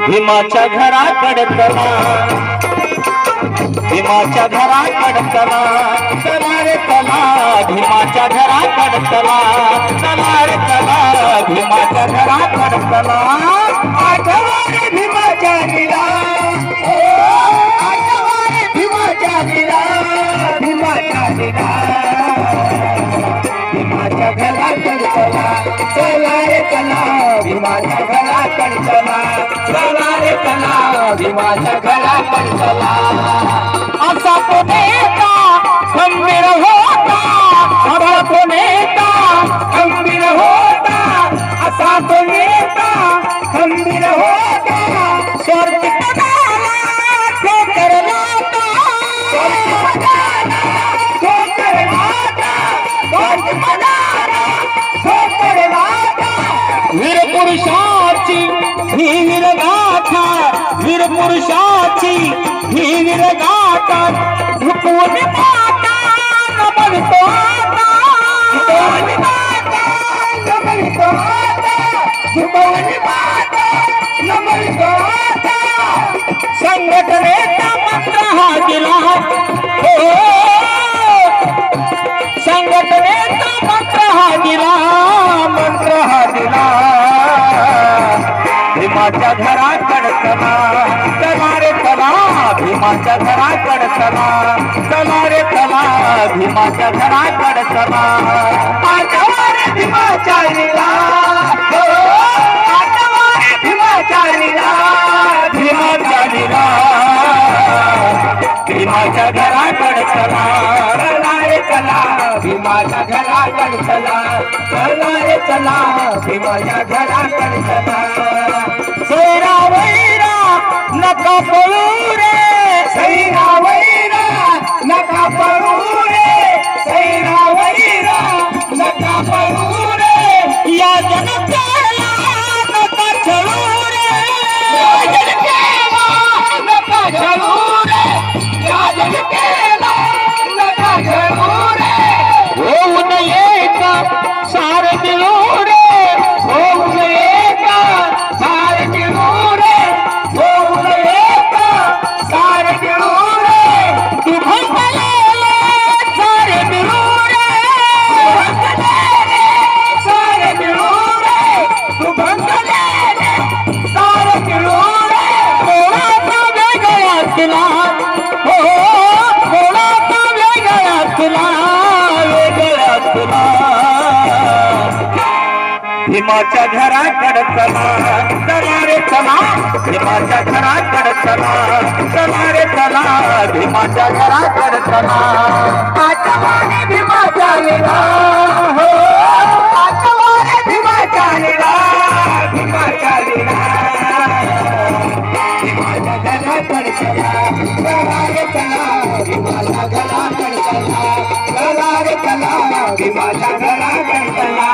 भीमाच्या घराकडे चला, भीमाच्या घराकडे चला, चला रे चला, भीमाच्या घराकडे चला, चला रे चला, भीमाच्या घराकडे चला. आठवा रे भीमाच्या लीला, आठवा रे भीमाच्या लीला, भीमाच्या लीला. भीमाच्या घराकडे चला, चला रे चला, भीमाच्या घराकडे चला, चला रे चला, भीमाच्या घराकडे चला. असा तो नेता खंबीर होता, असा तो नेता खंबीर होता, असा तो नेता खंबीर होता. स्वार्थी पदाला ठोकर लावता, स्वार्थी पदाला ठोकर लावता, स्वार्थी पदाला ठोकर लावता. वीर पुरुषाची ही वीरगाथा, वीर पुरुषाची ही वीरगाथा, झुकवून माता नमनतो आता, झुकवून माता नमनतो आता, झुकवून माता नमनतो आता. संघटनेचा मंत्र हा दिला, हो संघटनेचा मंत्र हा दिला, मंत्र हा दिला. भीमाच्या घराकडे चला, चला रे चला, भीमाच्या घराकडे चला, चला रे चला, भीमाच्या घराकडे चला. आठवा रे भीमाच्या लीला, आठवा रे भीमाच्या लीला, भीमाच्या लीला. भीमाच्या घराकडे चला, चला रे चला, भीमाच्या घराकडे चला, चला रे चला, भीमाच्या घराकडे चला. सैरा वैरा नका पळू रे, सैरा वैरा नका पळू रे, सैरा वैरा नका पळू रे. या जनतेला नका छळू रे, या जनतेला नका छळू रे, या जनतेला नका छळू रे. होऊ नये का सार मिळू रे, होऊ नये का सार मिळू रे, होऊ नये का सार मिळू रे. तू भंगलेले सारे मिळू रे, भंगलेले सारे मिळू रे, तू भंगलेले सारे मिळू रे. थोडासा वेगळा तुला, हो थोडासा वेगळा तुला, वेगळा तुला. भीमाच्या घराकडे चला, चला रे चला, भीमाच्या घराकडे चला, चला रे चला, भीमाच्या घराकडे चला. आठवा रे भीमाच्या लीला, हो आठवा रे भीमाच्या लीला, भीमाच्या लीला. भीमाच्या घराकडे चला, चला रे चला, भीमाच्या घराकडे चला, चला रे चला, भीमाच्या घराकडे चला,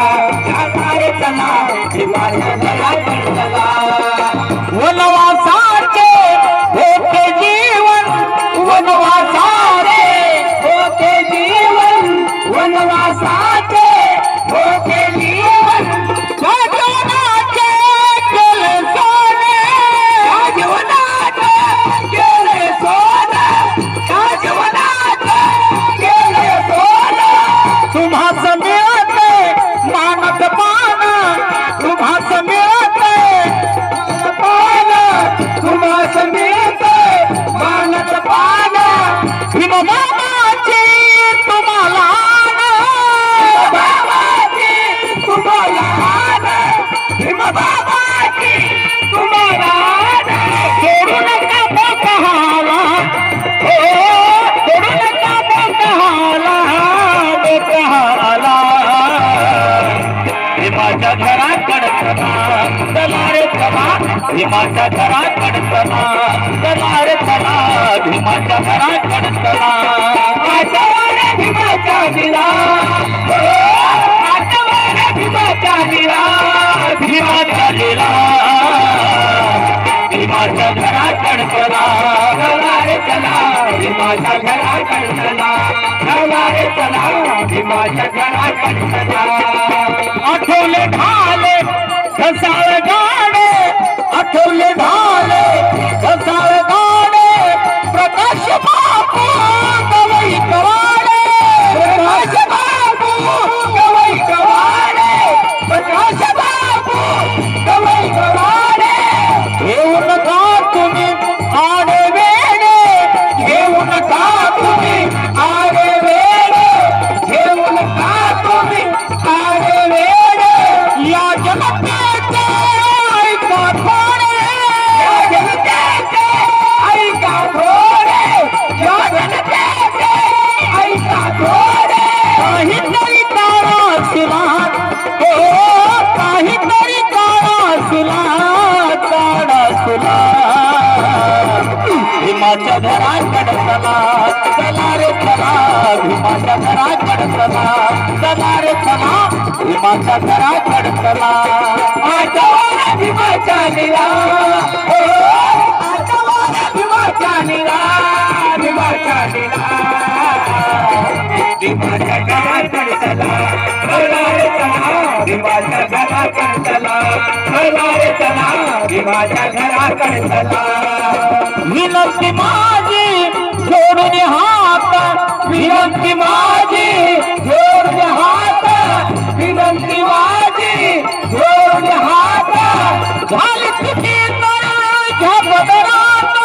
चला रे चला, भीमाच्या घराकडे चला. वनवासाचे होते जीवन, वनवासाचे होते जीवन, वनवासाचे होते जीवन. राजवनाचे केले सोने, राजवनाचे केले सोने, राजवनाचे केले सोने. तुम्हास मिळते मानत मान, तुम्हास मिळते पान, तुम्हास मिळते मानत पान. भीमबाबाची तुम्हाला बाबाची तुम्हाला, भीमबाबाची तुम्हाला. सोडू नका बोकहाला, हो सोडू नका बोकहाला, बोकहाला. भीमाच्या घराकडे चला, चला रे चला, भीमाच्या घराकडे चला, चला रे चला, भीमाच्या घराकडे चला. आठवा रे भीमाच्या लीला, आठवा रे भीमाच्या लीला, भीमाच्या लीला. भीमाच्या घराकडे चला, चला रे चला, भीमाच्या घराकडे चला, चला रे चला, भीमाच्या घराकडे चला. आठवले ढाले घसाळ गाणे, आठवले ढाले सुला काढा सुला भीमाच्या घराकडे चला चला रे चला भीमाच्या घराकडे चला चला रे चला भीमाच्या घराकडे चला आठवण भीमाच्या लीला आठवण भीमाच्या लीला भीमाच्या लीला भीमाच्या घराकडे चला चला रे चला भीमाच्या घराकडे चला चला रे चला भीमाच्या घराकडे चला विनंती माझी जोडून हात विनंती माझी जोडून हात विनंती माझी जोडून हात झाली चुकी तर घ्या पदरात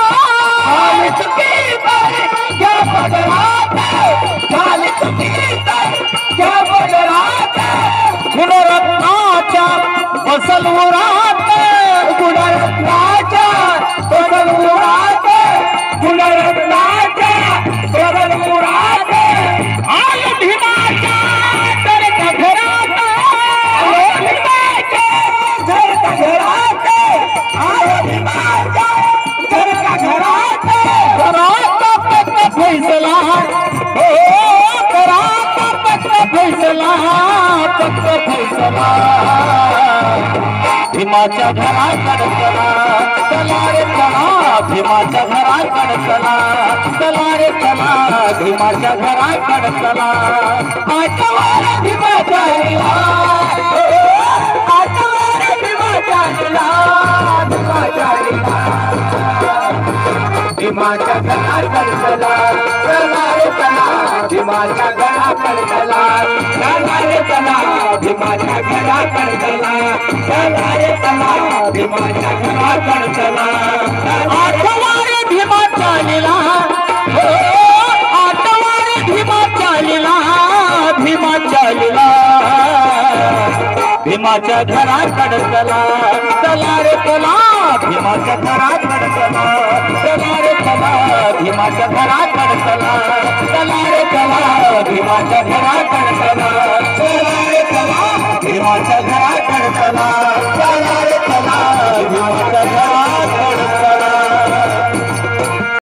झाली चुकी तर घ्या पदरात झाली चुकी तर घ्या पदरात गुणरत्नाच्या बसल उरात गुणरत्नाच्या बसल उरात गुणरत्नाच्या बसल उरात आय भीमाच्या घरच्या घरात आय भीमाच्या घरच्या घरात आय भीमाच्या घरच्या घरात घरात पत्र फैसला हो घरात पत्र फैसला पत्र फैसला भीमाच्या घराकडे चला चला रे चला भीमाच्या घराकडे चला चला रे चला भीमाच्या घराकडे चला आठवण भीमाच्या लीला आठवण भीमाच्या लीला भीमाच्या लीला भीमाच्या घराकडे चला चला रे चला भीमाच्या घराकडे चला चला रे चला भीमाच्या घराकडे चला चला रे चला भीमाच्या घराकडे चला आठवण भीमाच्या लीला आठवण भीमाच्या लीला भीमाच्या लीला भीमाच्या घराकडे चला चला रे चला भीमाच्या घराकडे चला चला रे चला भीमाच्या घराकडे चला चला रे चला भीमाच्या